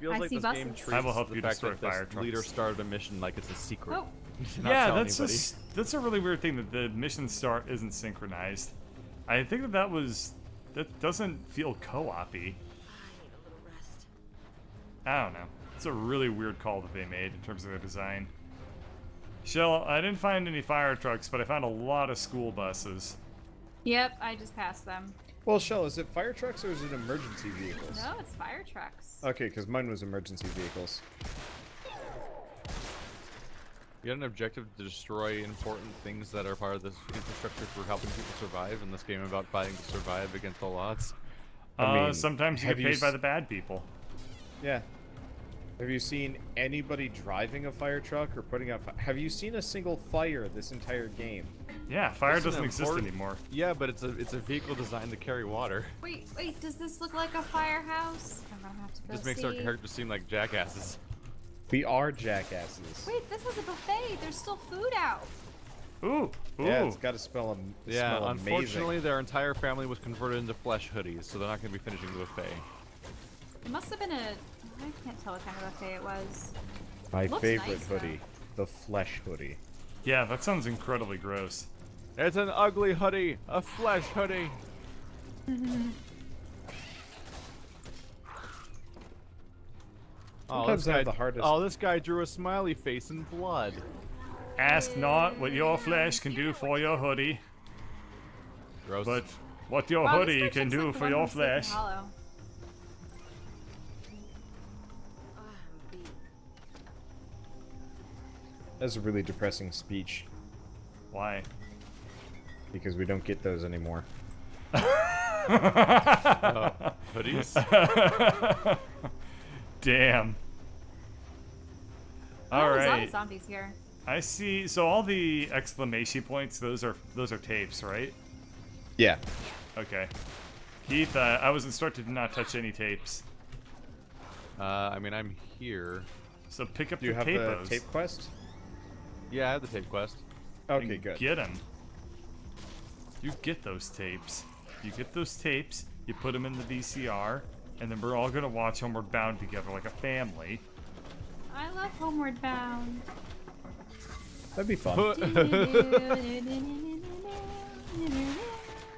feels I like see this buses. game treats I will help the you fact destroy that this fire trucks. leader started a mission like it's a secret. Oh. Not Yeah, tell that's anybody. that's a really weird thing that the mission start isn't synchronized. I think that doesn't feel co-op-y. I don't know. It's a really weird call that they made in terms of their design. Shell, I didn't find any fire trucks, but I found a lot of school buses. Yep, I just passed them. Well, Shell, is it fire trucks or is it emergency vehicles? No, it's fire trucks. Okay, because mine was emergency vehicles. You had an objective to destroy important things that are part of this infrastructure for helping people survive in this game about fighting to survive against all odds. I mean, sometimes you have get you paid by the bad people. Yeah. Have you seen anybody driving a fire truck or putting out have you seen a single fire this entire game? Yeah, fire That's an doesn't exist important- anymore. Yeah, but it's a vehicle designed to carry water. Wait, does this look like a firehouse? I'm gonna have to go Just makes see. our characters seem like jackasses. We are jackasses. Wait, this is a buffet. There's still food out. Ooh, ooh. Yeah, it's got to smell Yeah, smell unfortunately, amazing. their entire family was converted into flesh hoodies, so they're not going to be finishing the buffet. It must have been I can't tell what kind of buffet it was. My Looks favorite nice, though. hoodie, the flesh hoodie. Yeah, that sounds incredibly gross. It's an ugly hoodie, a flesh hoodie. Sometimes I have the hardest. Oh, this guy drew a smiley face in blood. Ask not what your flesh can do for your hoodie, Gross. but what your Wow, this hoodie picture can looks do like the for one your from Sleepy flesh. Hollow. That's a really depressing speech Why? because we don't get those anymore. Hoodies? Damn. Oh, All there's a lot right. of zombies here. I see. So all the exclamation points, those are tapes, right? Yeah. Okay. Keith, I was instructed to not touch any tapes. I mean, I'm here. So pick up Do you the have tapos. the tape quest? Yeah, I have the tape quest. Okay, and good. Get them. You get those tapes. You get those tapes. You put them in the VCR, and then we're all gonna watch Homeward Bound together like a family. I love Homeward Bound. That'd be fun.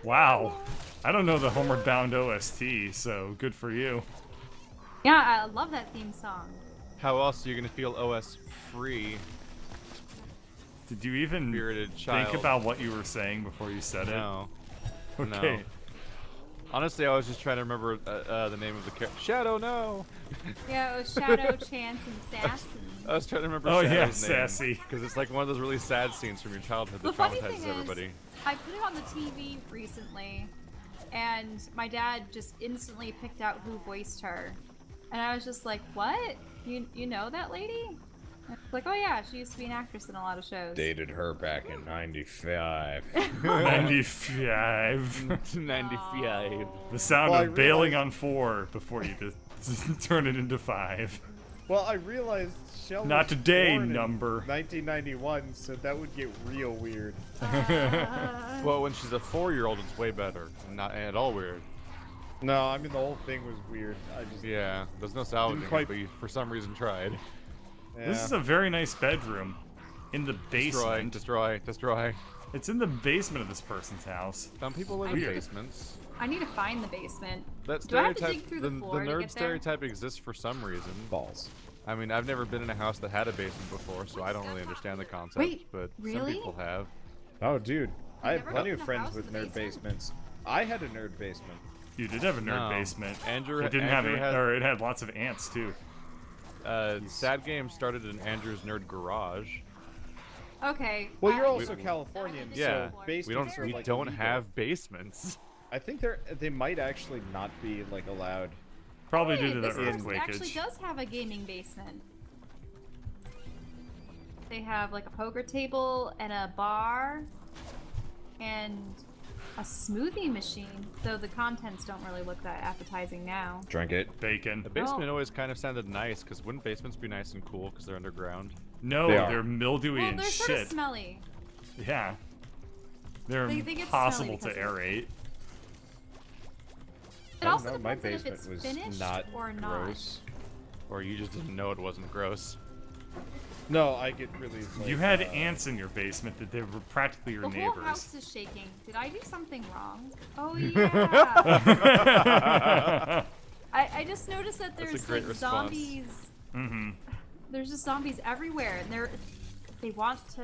Wow. I don't know the Homeward Bound OST, so good for you. Yeah, I love that theme song. How else are you going to feel OS free? Did you even Spirited child. think about what you were saying before you said No. it? Okay. No. Honestly, I was just trying to remember the name of the character. Shadow, no! Yeah, it was Shadow, Chance, and Sassy. I was trying to remember Oh, Shadow's yeah, name. Sassy. Because it's like one of those really sad scenes from your childhood The that funny thing traumatizes everybody. is, I put it on the TV recently, and my dad just instantly picked out who voiced her. And I was just like, what? You know that lady? And it's like, oh yeah, she used to be an actress in a lot of shows. Dated her back in '95. 95. 95. The sound Well, I of bailing realized- on 4 before you just turn it into 5. Well, I realized Shell Not was today, born in number. 1991, so that would get real weird. Well, when she's a 4-year-old, it's way better. Not at all weird. No, I mean the whole thing was weird. I just Yeah, there's no salvaging quite- it, but you, for some reason, tried. yeah. This is a very nice bedroom. In the Destroy, basement. destroy. It's in the basement of this person's house. Some people live in Weird. basements. I need to find the basement. That Do I have to stereotype, dig through the floor to nerd get there? stereotype exists for some reason. balls. I mean, I've never been in a house that had a basement before, so I don't really understand the concept. Wait, but some really? people have. Oh, dude, I have never plenty lived of in a friends house with with a nerd basement? basements. I had a nerd basement. You did have a nerd No. basement. Andrew- it didn't Andrew have had- or it had lots of ants too. Sad Game started in Andrew's nerd garage. Okay. Well, you're I- also Californian, Yeah, so we basements are we like don't illegal. have basements. I think they might actually not be like allowed. Probably Hey, due to the this house actually earthquakeage. does have a gaming basement. They have like a poker table and a bar and a smoothie machine, though the contents don't really look that appetizing now. Drink it. Bacon. The basement Oh. always kind of sounded nice, because wouldn't basements be nice and cool because they're underground? No, They are. they're mildewy Well, and they're sort shit. of smelly. Yeah. They're They get impossible smelly to because of- aerate. It I don't also know, my depends on if basement it's was finished not or not. gross. Or you just didn't know it wasn't gross. No, I get really. Like, You had ants in your basement that they were practically your The neighbors. whole house is shaking. Did I do something wrong? Oh yeah. I just noticed that That's a there's great like response. zombies. Mm-hmm. There's just zombies everywhere, and they want to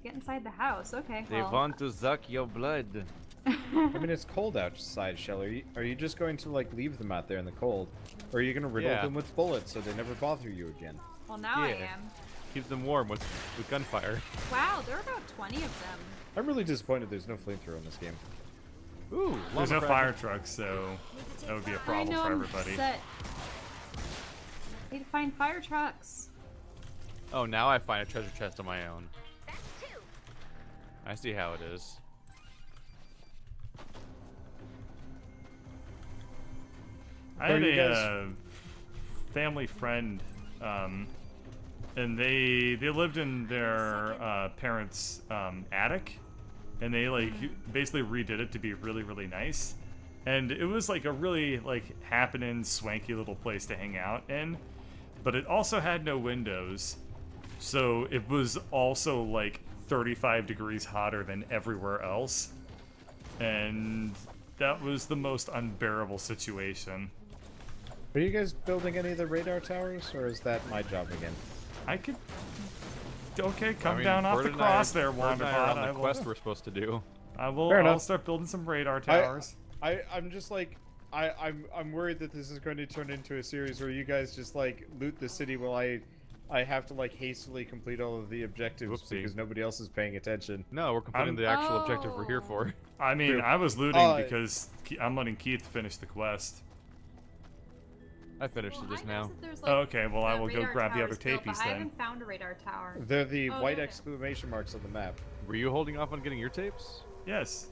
get inside the house. Okay. They well, want to suck your blood. I mean, it's cold outside, Shell. Are you just going to like leave them out there in the cold, or are you gonna riddle Yeah. them with bullets so they never bother you again? Well, now I Yeah. am. Keep them warm with gunfire. Wow, there are about 20 of them. I'm really disappointed there's no flamethrower in this game. Ooh, There's no lumber fire trucks, so that would be a problem I know, for I'm everybody. upset. Need to find fire trucks. Oh, now I find a treasure chest on my own. I see how it is. I Are had you a guys- family friend, and they lived in their parents' attic, and they like basically redid it to be really really nice, and it was like a really like happening swanky little place to hang out in, but it also had no windows, so it was also like 35 degrees hotter than everywhere else, and that was the most unbearable situation. Are you guys building any of the radar towers, or is that my job again? I could. Okay, come I mean, down off Bird the and cross I- there, Bird and I are Wanderbot. on I the will. quest we're supposed to do. I will. Fair I'll enough. start building some radar towers. I'm just like I'm worried that this is going to turn into a series where you guys just like loot the city while I have to like hastily complete all of the objectives Whoopsie. because nobody else is paying attention. No, we're completing the actual objective we're here for. I mean, True. I was looting Uh, because I'm letting Keith finish the quest. I finished Well, it just I noticed now. that there's, like, Okay, well I the will go radar grab the other towers built, but tapies I then. haven't found a radar tower. They're the Oh, white there it is. exclamation marks on the map. Were you holding off on getting your tapes? Yes.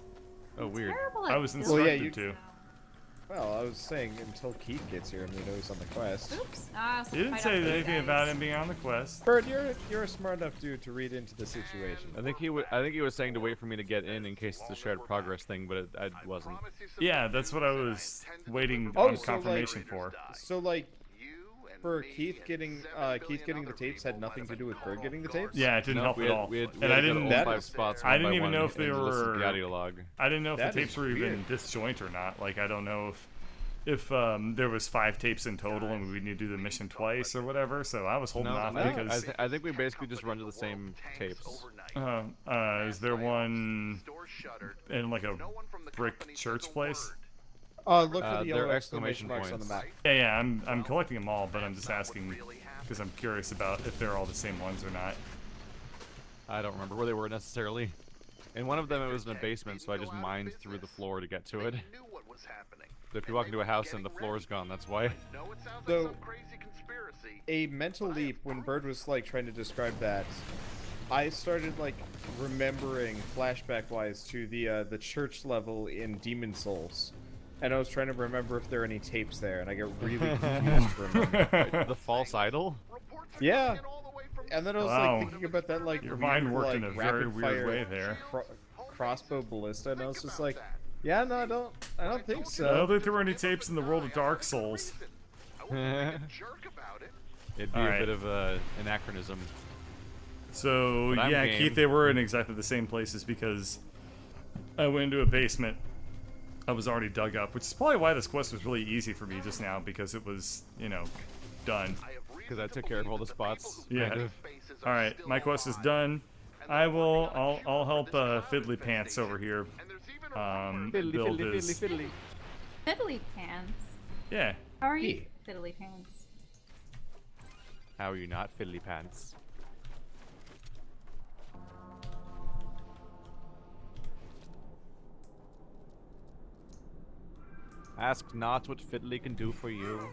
Oh, It's weird. terrible I at was building Well, yeah, instructed you- to. Well, I was saying until Keith gets here and we know he's on the quest. Oops. He didn't say anything about him being on the quest. Bird, you're a smart enough dude to read into the situation. I think he was saying to wait for me to get in case it's a shared progress thing, but I wasn't. Yeah, that's what I was waiting Oh, on so, like- confirmation for. So like, for Keith getting the tapes had nothing to do with Bird getting the tapes. Yeah, it didn't No, help we at had, all. we had, And I to go to didn't. all That 5 is- spots. I one didn't by even one know if they and listen to the were- audio log. I didn't know if That the tapes is were even weird. disjoint or not. Like I don't know if there was 5 tapes in total and we need to do the mission twice or whatever. So I was holding off No, because I think we basically just run to the same tapes. is there one in like a brick church place? Look for the they're yellow exclamation exclamation marks on the map. points. Yeah, I'm collecting them all, but I'm just asking because I'm curious about if they're all the same ones or not. I don't remember where they were necessarily. In one of them, it was in a basement, so I just mined through the floor to get to it. So if you walk into a house and the floor is gone, that's why. So, a mental leap when Bird was like trying to describe that, I started like remembering flashback-wise to the church level in Demon Souls, and I was trying to remember if there are any tapes there, and I got really confused for a moment. The false idol? Yeah, and then I was Wow. like thinking about that like Your weird, mind worked like, in a very weird rapid-fire way there. crossbow ballista, and I was just like, yeah, no, I don't think so. I don't think there were any tapes in the world of Dark Souls. It'd be All a right. bit of anachronism. So But I'm yeah, game. Keith, they were in exactly the same places because I went into a basement. I was already dug up, which is probably why this quest was really easy for me just now because it was, done. Because I took care of all the spots. Yeah. Kind of. All right, my quest is done. I'll help Fiddly Pants over here. Fiddly, Build fiddly, his. fiddly, fiddly. Fiddly pants. Yeah. How are you, Hey. fiddly pants? How are you not fiddly pants? Ask not what fiddly can do for you.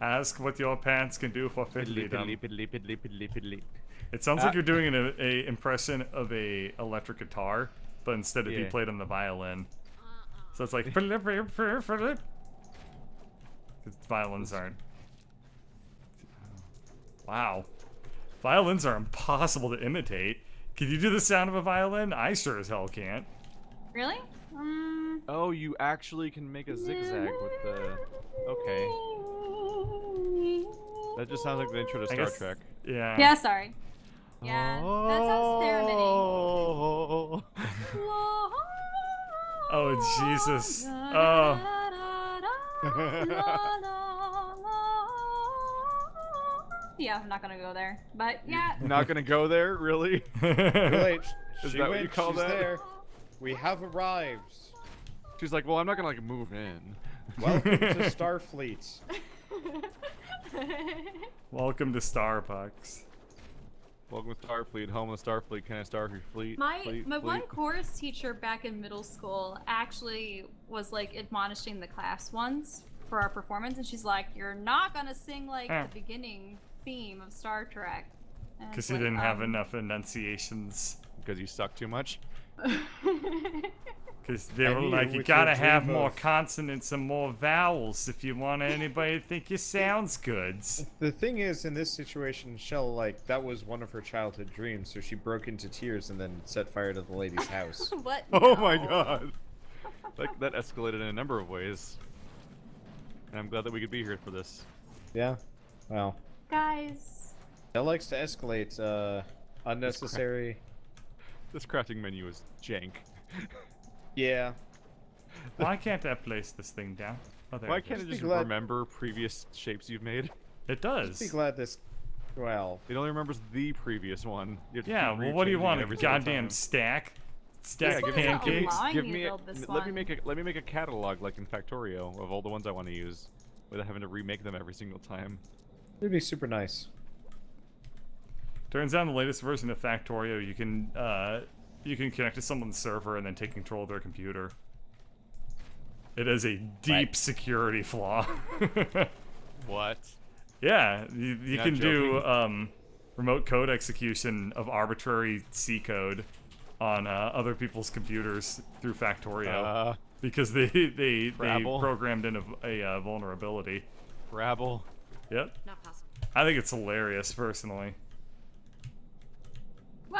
Ask what your pants can do for Fiddly, fiddlydom. fiddly, fiddly, fiddly, fiddly, fiddly. It sounds like you're doing a impression of a electric guitar, but instead it'd be Yeah. played on the violin. So it's like because violins aren't. Wow, violins are impossible to imitate. Can you do the sound of a violin? I sure as hell can't. Really? Oh, you actually can make a zigzag with the... Okay. That just sounds like the intro to Star guess- Trek. Yeah. Yeah, sorry. Yeah, that sounds ceremony. Oh. Oh, Jesus. Yeah, I'm not gonna go there. But yeah. Not gonna go there, really? Too late. Is She that what went, you call she's that? there. We have arrived. She's like, well, I'm not gonna like move in. Welcome to Starfleet. Welcome to Starbucks. Welcome to Starfleet, home of Starfleet. Can I star your fleet? My Fleet, one fleet? chorus teacher back in middle school actually was like admonishing the class once for our performance, and she's like, "You're not gonna sing like the beginning theme of Star Trek." Because he didn't have enough enunciations. Because you suck too much. Because they And were you, like, you with gotta your have dream more of- consonants and more vowels if you want anybody to think you sounds good. The thing is, in this situation, Shell, like, that was one of her childhood dreams, so she broke into tears and then set fire to the lady's house. What? Oh my No. god. That escalated in a number of ways. And I'm glad that we could be here for this. Yeah. Well, Guys. Shell likes to escalate unnecessary. This crafting menu is jank. Yeah. Why can't I place this thing down? Oh, there Why it can't is. it be just glad- remember previous shapes you've made? It does. Be glad this. Well, It only remembers the previous one. You have to Yeah, keep well, what do you rechanging want? it A every single goddamn time. stack? Yeah, Stack give me, pancakes? allowing give you to me a, build this let me one. make a catalog like in Factorio of all the ones I want to use, without having to remake them every single time. it'd be super nice. Turns out in the latest version of Factorio, you can connect to someone's server and then take control of their computer. It is a deep security flaw. What? Yeah, you You're can not do remote code execution of arbitrary C code on other people's computers through Factorio because they Rabble. programmed in a vulnerability. Rabble. Yep, Not possible. I think it's hilarious personally Wah!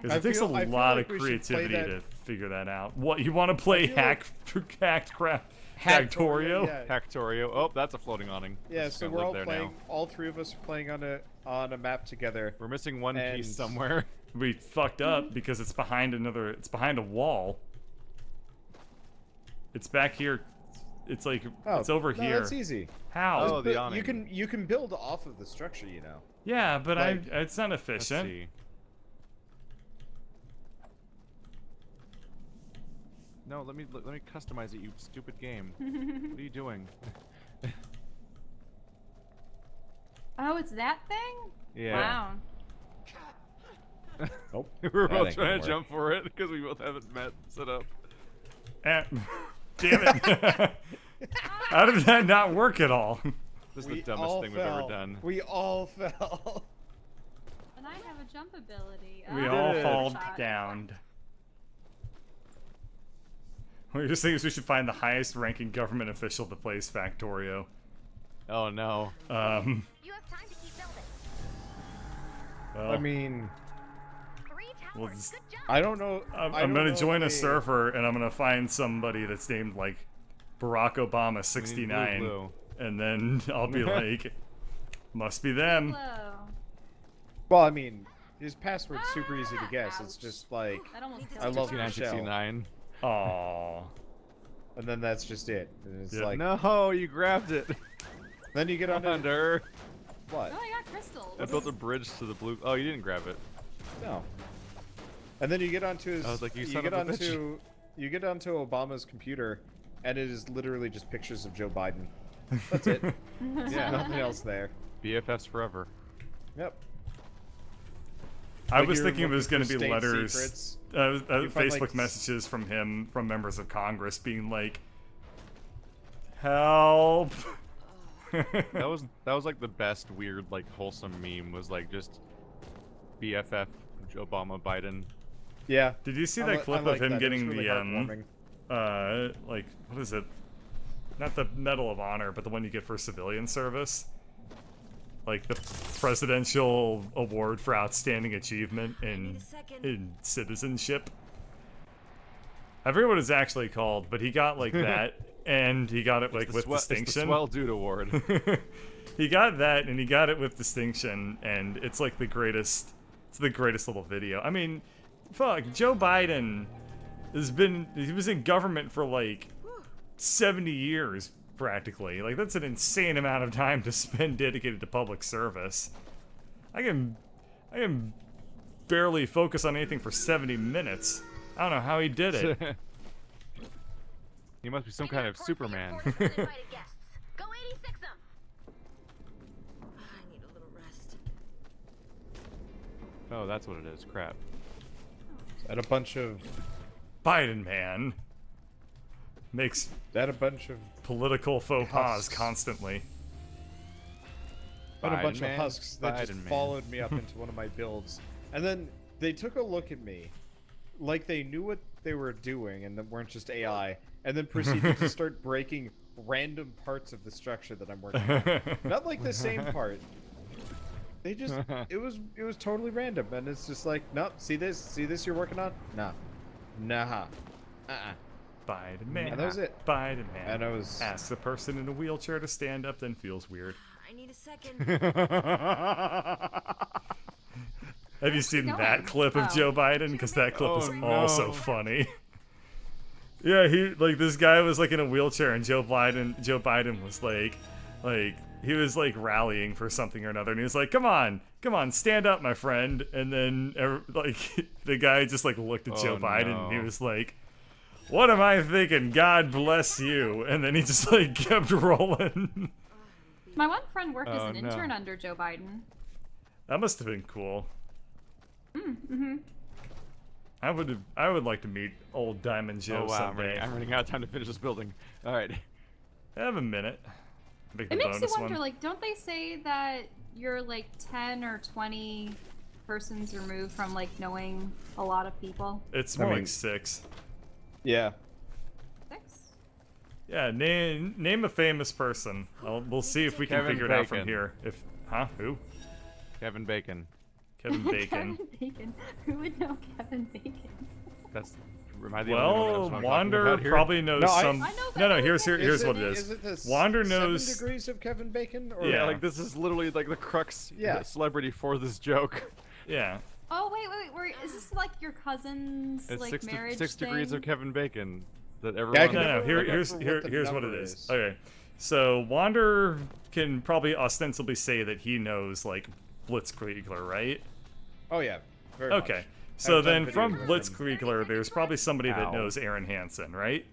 because it takes a I feel lot like of we should play creativity that- to figure that out. What you want to play? feel like- Hacked craft Factorio? Yeah. Factorio. Oh, that's a floating awning. Yeah, It's so gonna we're live all there playing. now. All three of us are playing on a map together. We're missing one And- piece somewhere. We fucked up because it's behind It's behind a wall. It's back here. It's like it's over no, here. That's easy. How? Oh, the But awning. you can build off of the structure, you know. Yeah, but like- it's not Let's efficient. see. No, let me customize it, you stupid game. What are you doing? Oh, it's that thing? Yeah. Wow. Nope. We were That both ain't trying gonna to jump for it because we both haven't met set up. Eh, damn it! How did that not work at all? This is We the dumbest all thing we've ever fell. done. We all fell. And I have a jump ability. We Oh, all did. fall shot. down. What you're saying is we should find the highest ranking government official that plays Factorio. Oh no. You have time to keep building. Well, I mean, 3 Well, towers. it's- Good job. I don't know. I'm I don't gonna know join a if they- server and I'm gonna find somebody that's named like Barack Obama We need 69, blue. and then I'll be like, must be them. Hello. Well, I mean, his password's super easy to guess. It's just like, That almost I killed love me. 6969. Aww. and then that's just it. And it's Yeah. like, No, you grabbed it. then you get onto Under. what? Oh, I got crystals. I built a bridge to the blue. Oh, you didn't grab it. No. And then you get onto his. I was like, you son get of a onto. You get onto Obama's computer, and it is literally just pictures of Joe Biden. That's it. Yeah. Nothing else there. BFFs forever. Yep. I Like was you're thinking it was looking going to for be state letters, secrets. Facebook find, like, messages from him, from members of Congress, being like, "Help!" That was like the best weird like wholesome meme was like just BFF Obama Biden. Yeah. Did you see I that li- clip I of like him that. It getting was really the heartwarming. like what is it? Not the Medal of Honor, but the one you get for civilian service. Like the Presidential Award for Outstanding Achievement in citizenship. I forget what it's actually called, but he got like that, and he got it like with It's the distinction. Swell Dude Award. he got that, and he got it with distinction, and it's like the greatest. It's the greatest little video. I mean, fuck, Joe Biden he was in government for like 70 years practically. Like that's an insane amount of time to spend dedicated to public service. I can barely focus on anything for 70 minutes. I don't know how he did it. He must be some kind of Superman. Go 86 them. I need a little rest. Oh, that's what it is. Crap. And a bunch of Biden man makes political faux pas Husks. constantly. And a bunch Biden of husks that just man. followed me up into one of my builds. And then they took a look at me like they knew what they were doing and that weren't just AI, and then proceeded to start breaking random parts of the structure that I'm working on. Not like the same part. They just it was totally random, and it's just like, nope, see this you're working on? Nah. Biden man. And that was it. Biden man. And I was Asks the person in a wheelchair to stand up, then feels weird. I need a second. Have you seen going? that clip of Oh. Joe Biden? Because that clip Oh, is no. also funny. Yeah, this guy was like in a wheelchair, and Joe Biden was like he was like rallying for something or another, and he was like, come on, stand up, my friend. And then the guy just like looked at Joe Biden, and he no. was like, what am I thinking? God bless you. And then he just like kept rolling. My one friend worked as Oh, an no. intern under Joe Biden. That must have been cool. I would like to meet old Diamond Joe Oh wow, someday. I'm running out of time to finish this building. All right. I have a minute. Make the It makes you bonus wonder, one. like, don't they say that you're like 10 or 20 persons removed from like knowing a lot of people? It's I more mean- like 6. yeah. 6? Yeah, name a famous person. We'll see if we can Kevin figure it out from Bacon. here. Who? Kevin Bacon. Kevin Bacon. Kevin Bacon. Who would know Kevin Bacon? That's. Am I the only one that knows Well, what I'm talking Wander about here? probably knows No, I- some. I know No, that here's Kevin here's Bacon. what it is. Is it the Wander 7 knows. degrees of Kevin Bacon? Or Yeah. Like this is literally like the crux Yeah. celebrity for this joke. Yeah. Oh wait, is this like your cousin's It's like six, marriage 6 degrees thing? of Kevin Bacon that Yeah, I everyone. can No, never remember here's what the here's what it number is. is. Okay, so Wander can probably ostensibly say that he knows like Blitzkriegler, right? Oh yeah. Very Okay, much. so I've done then from videos with him. Blitzkriegler, there's probably somebody that Ow. knows Aaron Hansen, right?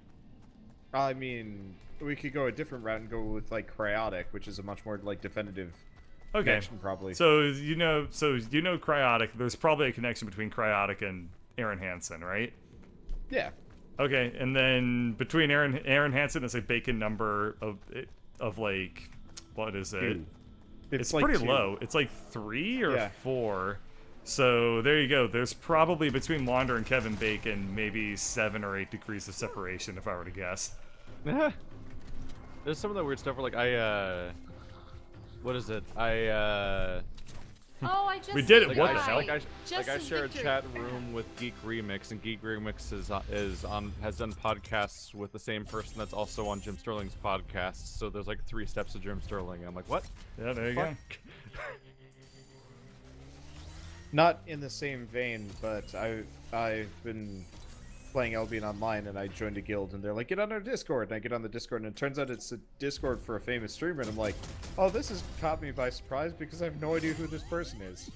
I mean, we could go a different route and go with like Cryotic, which is a much more like definitive Okay, connection, probably. so you know Cryotic. There's probably a connection between Cryotic and Aaron Hansen, right? yeah. Okay, and then between Aaron Hansen is a Bacon number of like, what is it? Dude, It's like pretty 2. low. It's like 3 or Yeah. 4. So there you go. There's probably between Wander and Kevin Bacon maybe 7 or 8 degrees of separation, if I were to guess. There's some of that weird stuff where like what is it? Oh, I just We did it, Like, what I, the hell? Like I Justice share a Victory. chat room with Geek Remix, and Geek Remix has done podcasts with the same person that's also on Jim Sterling's podcast. So there's like 3 steps of Jim Sterling. And I'm like, what? Yeah, there you Fuck. go. Not in the same vein, but I've been playing Albion Online, and I joined a guild, and they're like, get on our Discord, and I get on the Discord, and it turns out it's a Discord for a famous streamer, and I'm like, oh, this has caught me by surprise because I have no idea who this person is.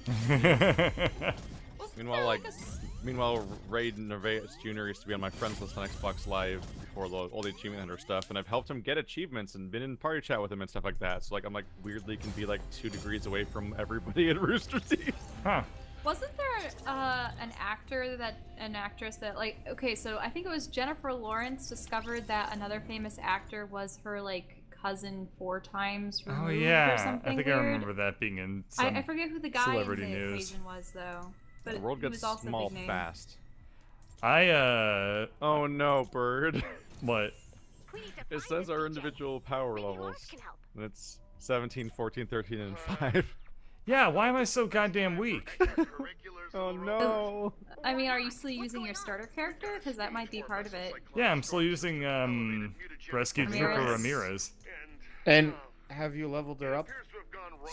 Wasn't Meanwhile, there, like, a s- meanwhile, Raid Nervaeus Jr. used to be on my friends list on Xbox Live before all the achievement hunter stuff, and I've helped him get achievements and been in party chat with him and stuff like that. So like, I'm like weirdly can be like 2 degrees away from everybody at Rooster Teeth. Huh. Wasn't there an actress that like, okay, so I think it was Jennifer Lawrence discovered that another famous actor was her like cousin 4 times removed Oh or yeah, something I think weird. I remember that being in some. I forget who the guy in celebrity the news. equation was though. But The world he gets was also a small big name. fast. Oh no, Bird. what? We need to It find says this our DJ. individual power Maybe levels. Lars can help. And it's 17, 14, 13, and 5. Yeah, why am I so goddamn weak? Oh no. I mean, are you still using your starter character? Because that might be part of it. Yeah, I'm still using Rescue Trooper Ramirez. Ramirez. And have you leveled her up?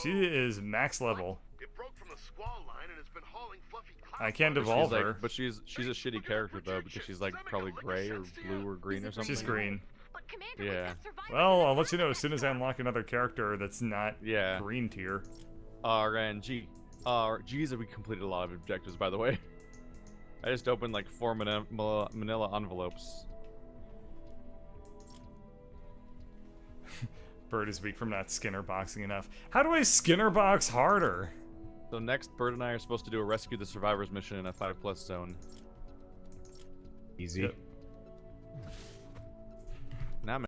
She is max level. It broke from the squall line and has been hauling fluffy clouds. I can't But evolve she's her. like, but she's a shitty character though because she's like probably gray or blue or green or something. She's green. But Commander, we Yeah. can't survive Well, without I'll let you know the as soon as I unlock another character that's not Yeah. green tier. RNG. G's we completed a lot of objectives, by the way. I just opened like 4 manila envelopes. Bird is weak from not Skinner boxing enough. How do I Skinner box harder? So next, Bird and I are supposed to do a rescue the survivors mission in a 5+ zone. Easy. Yep.